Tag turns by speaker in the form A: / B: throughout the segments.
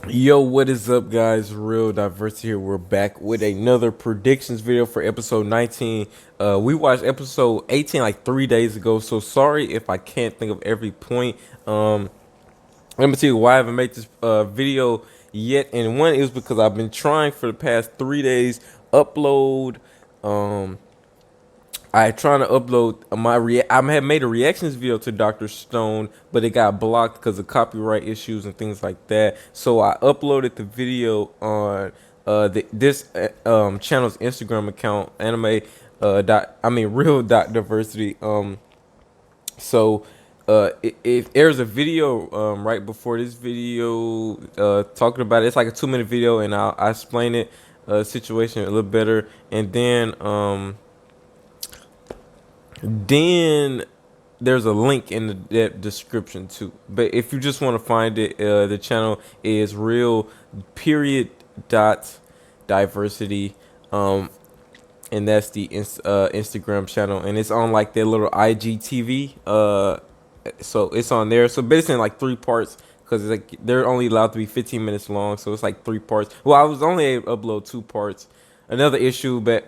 A: Yo, what is up, guys? Real Diversity here. We're back with another predictions video for episode 19. We watched episode 18 like 3 days ago, so sorry if I can't think of every point. Let me tell you why I haven't made this video yet. And one is because I've been trying for the past 3 days upload. Um, I trying to upload I had made a reactions video to Dr. Stone, but it got blocked because of copyright issues and things like that. So I uploaded the video on this channel's Instagram account, anime real dot diversity. So if there's a video right before this video talking about it. It's like a 2 minute video, and I explain it situation a little better, and then there's a link in the description too. But if you just want to find it, the channel is real period dot diversity, and that's the Instagram channel, and it's on like their little IGTV. So it's on there. So basically, in like 3 parts. Because it's like they're only allowed to be 15 minutes long, so it's like 3 parts. Well, I was only able to upload 2 parts. Another issue, but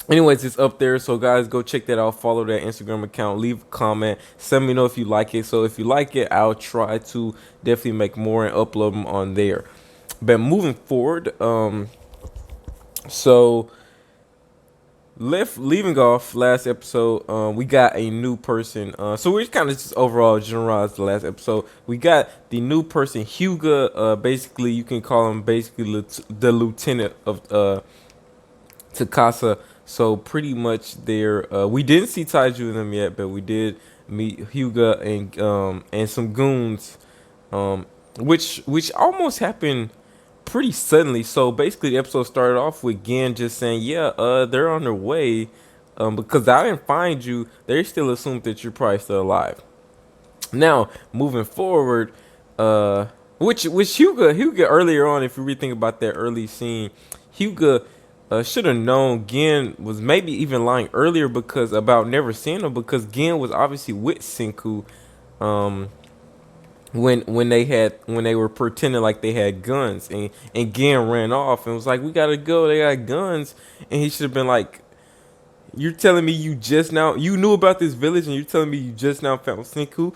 A: anyways, it's up there. So guys, go check that out. Follow that Instagram account. Leave a comment. Let me know if you like it. So if you like it, I'll try to definitely make more and upload them on there. But moving forward, so leaving off last episode, we got a new person. So we're kind of just overall generalized the last episode. We got the new person, Hyuga. Basically, you can call him basically the lieutenant of Takasa. So pretty much there. We didn't see Taiju in them yet, but we did meet Hyuga and some goons, which almost happened pretty suddenly. So basically, the episode started off with Gen just saying, "Yeah, they're on their way." Because I didn't find you, they still assumed that you're probably still alive. Now, moving forward, which Hyuga earlier on, if you really think about that early scene, Hyuga should have known Gen was maybe even lying earlier because about never seeing him, because Gen was obviously with Senku um when they were pretending like they had guns, and Gen ran off and was like, "We gotta go, they got guns," and he should have been like, "You're telling me you knew about this village, and you're telling me you just now found Senku?"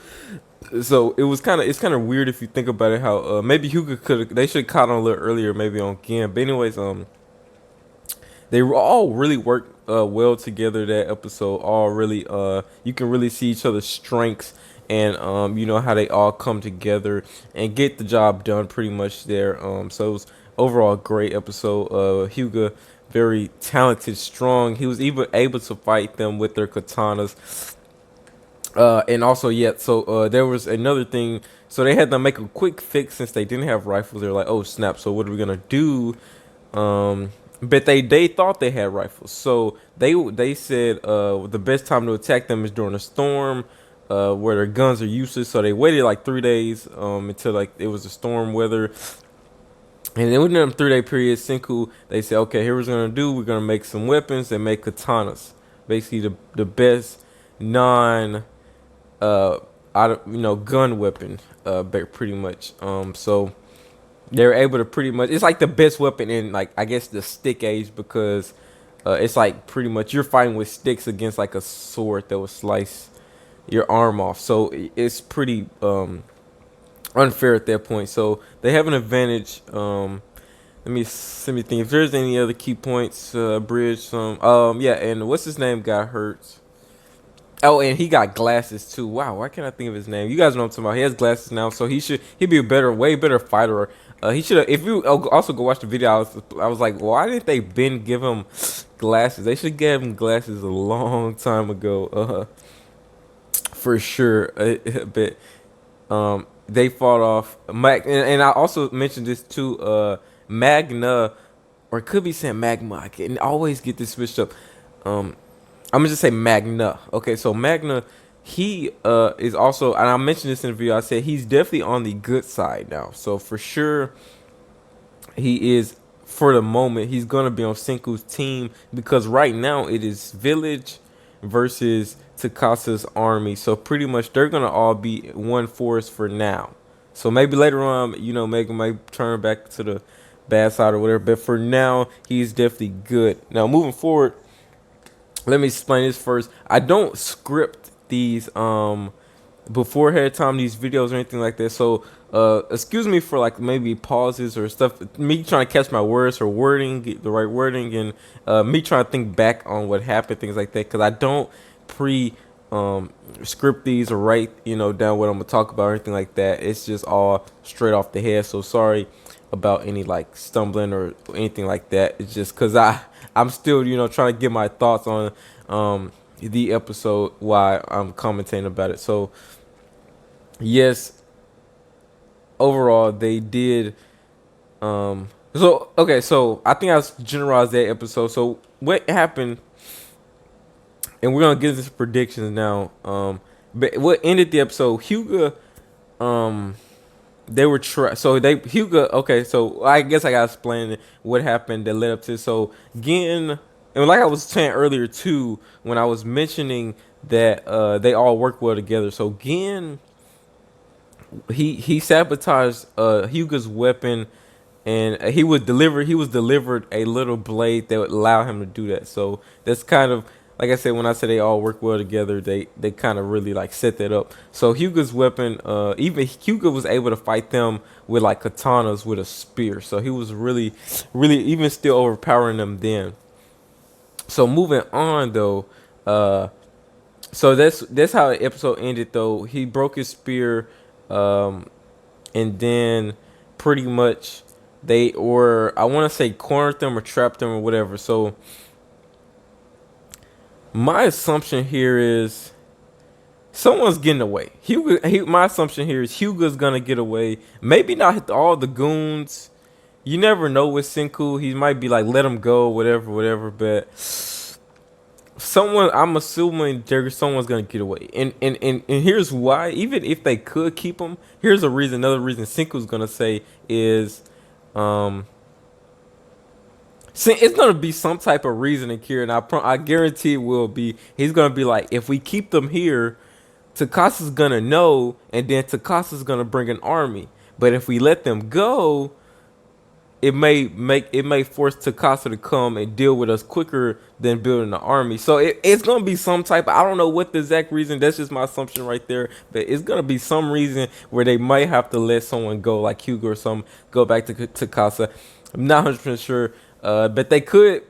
A: So it's kind of weird if you think about it. How maybe Hyuga they should have caught on a little earlier, maybe on Gen. But anyways, they all really worked well together that episode. All really you can really see each other's strengths, and you know how they all come together and get the job done pretty much there. So it was overall a great episode. Hyuga, very talented, strong. He was even able to fight them with their katanas. And also, yeah, so there was another thing. So they had to make a quick fix since they didn't have rifles. They were like, "Oh snap! So what are we gonna do?" But they thought they had rifles, so they said the best time to attack them is during a storm, where their guns are useless. So they waited like 3 days until like it was a storm weather, and then within them 3 day period, Senku they said, okay, here we're gonna do. We're gonna make some weapons and make katanas, basically the best non uh out of gun weapon pretty much. So they're able to pretty much, it's like the best weapon in, like, I guess the stick age, because it's like pretty much you're fighting with sticks against like a sword that will slice your arm off. So it's pretty unfair at that point. So they have an advantage. Let me think if there's any other key points. Bridge some. Yeah, and what's his name got hurt. Oh, and he got glasses too. Wow, why can't I think of his name? You guys know what I'm talking about. He has glasses now, so he'd be a way better fighter. He should have. If you also go watch the video, I was like, why didn't they give him glasses? They should give him glasses a long time ago. For sure. But they fought off and I also mentioned this too. Magna, or it could be saying Magma. I can always get this switched up. I'm gonna just say Magna. Okay, so Magna, he is also, and I mentioned this in the video. I said he's definitely on the good side now. So for sure, he is, for the moment. He's gonna be on Senku's team because right now it is Village versus Takasa's army. So pretty much they're gonna all be one force for now. So maybe later on, Megan might turn back to the bad side or whatever. But for now, he's definitely good. Now moving forward, let me explain this first. I don't script these before ahead of time, these videos or anything like that. So excuse me for like maybe pauses or stuff. Me trying to catch my words or wording, get the right wording, and me trying to think back on what happened, things like that. Because I don't pre script these or write down what I'm gonna talk about or anything like that. It's just all straight off the head. So sorry about any like stumbling or anything like that. It's just because I'm still trying to get my thoughts on the episode while I'm commentating about it. So yes, overall they did. So okay, so I think I generalized that episode. So what happened, and we're gonna get into predictions now. But what ended the episode, Hugo, they were so they Hugo. Okay, so I guess I gotta explain what happened that led up to. So Gin, and like I was saying earlier too, when I was mentioning that they all work well together. So Gin, he sabotaged Hugo's weapon, and he was delivered a little blade that would allow him to do that. So that's kind of like I said, when I said they all work well together, they kind of really like set that up. So Hugo's weapon, even Hugo was able to fight them with like katanas with a spear. So he was really even still overpowering them then. So moving on though, so that's how the episode ended though. He broke his spear, and then pretty much they, or I want to say, cornered them or trapped them or whatever. So my assumption here is someone's getting away. My assumption here is Hugo's gonna get away. Maybe not hit all the goons. You never know with Senku. He might be like, let him go, whatever. But I'm assuming someone's gonna get away. And here's why. Even if they could keep him, here's a reason. Another reason Senku's gonna say is, it's gonna be some type of reasoning here, and I guarantee it will be. He's gonna be like, if we keep them here, Takasa's gonna know, and then Takasa's gonna bring an army. But if we let them go, it may force Takasa to come and deal with us quicker than building an army. So it's gonna be some type. I don't know what the exact reason. That's just my assumption right there. But it's gonna be some reason where they might have to let someone go, like Hugo or some, go back to Takasa. I'm not 100% sure. But they could,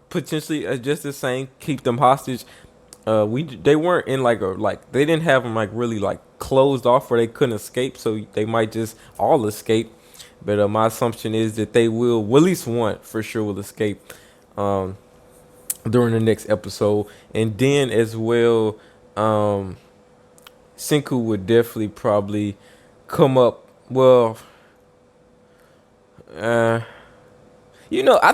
A: potentially, just the same, keep them hostage. They weren't in they didn't have them like really like closed off where they couldn't escape, so they might just all escape. But my assumption is that they will, well, at least one for sure will escape during the next episode, and then as well, Senku would definitely probably come up. Well, I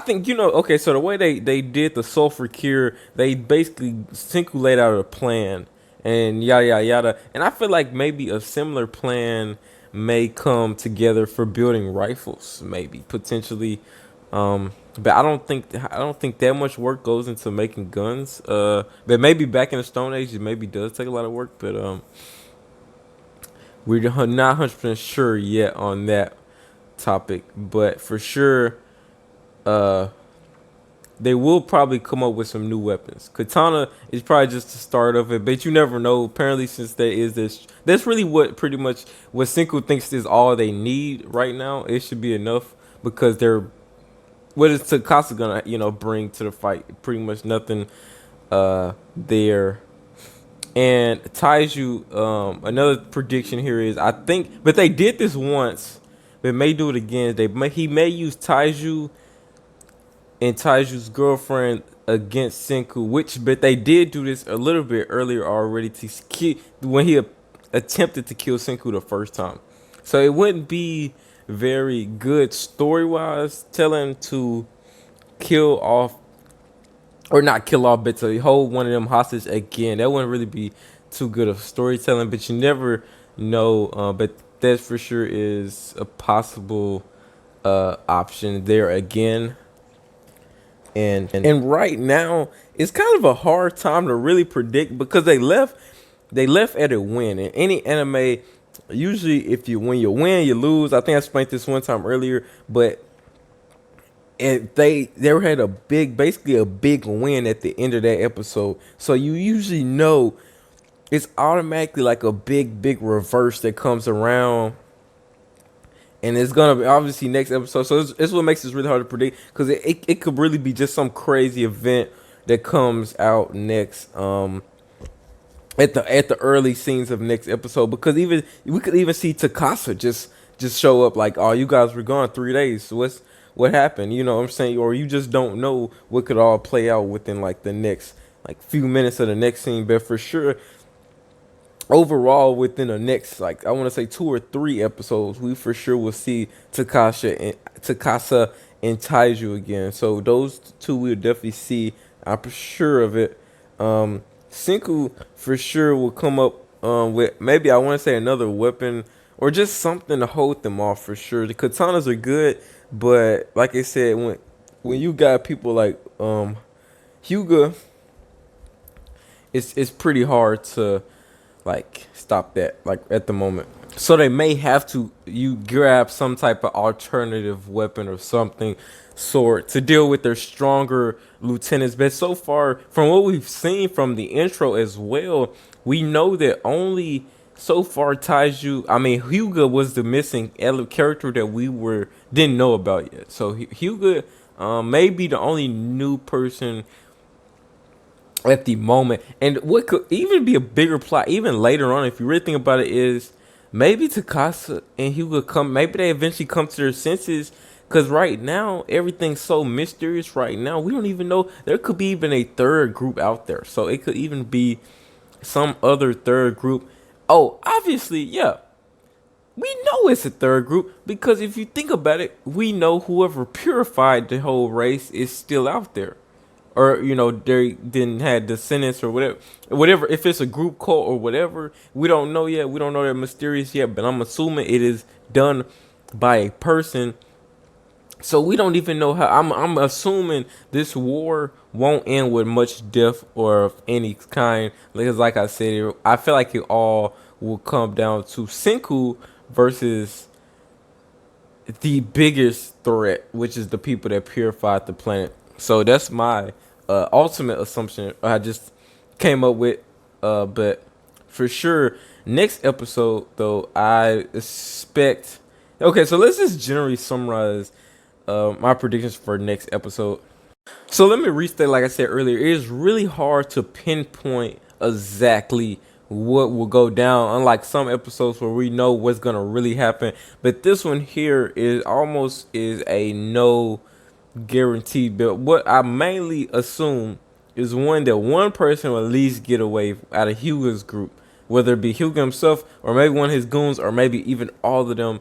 A: think, okay, so the way they did the sulfur cure, they basically, Senku laid out a plan and yada, yada, yada. And I feel like maybe a similar plan may come together for building rifles, maybe, potentially. But I don't think that much work goes into making guns. But maybe back in the Stone Age, it maybe does take a lot of work, but we're not 100% sure yet on that topic. But for sure, they will probably come up with some new weapons. Katana is probably just the start of it, but you never know. Apparently, since there is this, that's really pretty much what Senku thinks is all they need right now. It should be enough because what is Takasa gonna bring to the fight? Pretty much nothing there. And Taiju, another prediction here is, I think, but they did this once. They may do it again. He may use Taiju and Taiju's girlfriend against Senku, but they did do this a little bit earlier already when he attempted to kill Senku the first time. So it wouldn't be very good story-wise telling to kill off, or not kill off, but to hold one of them hostage again. That wouldn't really be too good of storytelling, but you never know. But that for sure is a possible option there again. And right now it's kind of a hard time to really predict because they left at a win. In any anime, usually if you when you win, you lose. I think I explained this one time earlier, but they had a basically a big win at the end of that episode. So you usually know it's automatically like a big reverse that comes around, and it's gonna be obviously next episode. So it's what makes this really hard to predict, because it could really be just some crazy event that comes out next. At the early scenes of next episode, because even we could even see Takasa just show up like, oh, you guys were gone 3 days. So what happened? You know what I'm saying? Or you just don't know what could all play out within like the next like few minutes of the next scene. But for sure, overall within the next like I want to say 2 or 3 episodes, we for sure will see Takasa and Taiju again. So those two we'll definitely see. I'm sure of it. Senku for sure will come up with maybe I want to say another weapon or just something to hold them off for sure. The katanas are good, but like I said, when you got people like Hyuga, it's pretty hard to like stop that like at the moment. So they may have to you grab some type of alternative weapon or something sort to deal with their stronger lieutenants. But so far, from what we've seen from the intro as well, we know that only so far Hyuga was the missing character that we didn't know about yet. So Hyuga may be the only new person at the moment. And what could even be a bigger plot even later on, if you really think about it, is maybe Takasa and Hyuga maybe they eventually come to their senses. Because right now, everything's so mysterious right now. We don't even know. There could be even a third group out there. So it could even be some other third group. Oh, obviously, yeah. We know it's a third group. Because if you think about it, we know whoever purified the whole race is still out there. Or, you know, they didn't have descendants or whatever. If it's a group cult or whatever, we don't know yet. We don't know they're mysterious yet. But I'm assuming it is done by a person. So we don't even know how. I'm assuming this war won't end with much death or of any kind. Because like I said, I feel like it all will come down to Senku versus the biggest threat, which is the people that purified the planet. So that's my ultimate assumption I just came up with. But for sure, next episode though, I expect. Okay, so let's just generally summarize my predictions for next episode. So let me restate, like I said earlier, it is really hard to pinpoint exactly what will go down, unlike some episodes where we know what's gonna really happen. But this one here is almost is a no guarantee. But what I mainly assume is that one person will at least get away out of Hyuga's group, whether it be Hyuga himself or maybe one of his goons or maybe even all of them.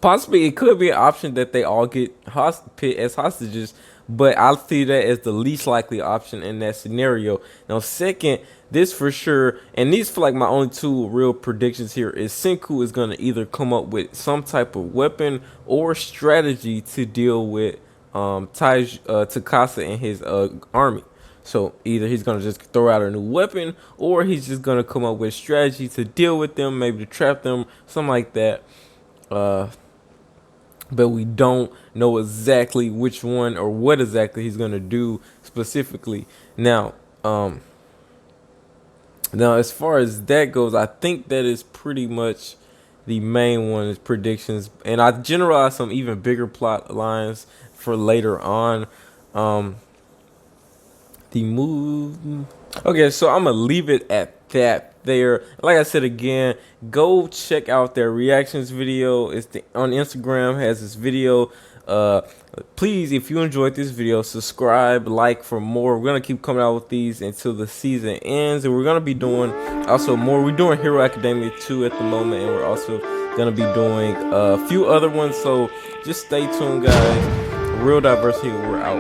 A: Possibly it could be an option that they all get pit as hostages, but I see that as the least likely option in that scenario. Now, second, this for sure, and these feel like my only two real predictions here, is Senku is going to either come up with some type of weapon or strategy to deal with Takasa and his army. So either he's going to just throw out a new weapon, or he's just going to come up with strategy to deal with them, maybe to trap them, something like that. But we don't know exactly which one or what exactly he's gonna do specifically. Now, as far as that goes, I think that is pretty much the main one is predictions, and I generalized some even bigger plot lines for later on. The move. Okay, so I'm gonna leave it at that. There, like I said again, go check out their reactions video. It's on Instagram, has this video. Please, if you enjoyed this video, subscribe, like for more. We're gonna keep coming out with these until the season ends, and we're gonna be doing also more. We're doing Hero Academia 2 at the moment, and we're also gonna be doing a few other ones. So just stay tuned, guys. Real diversity. We're out.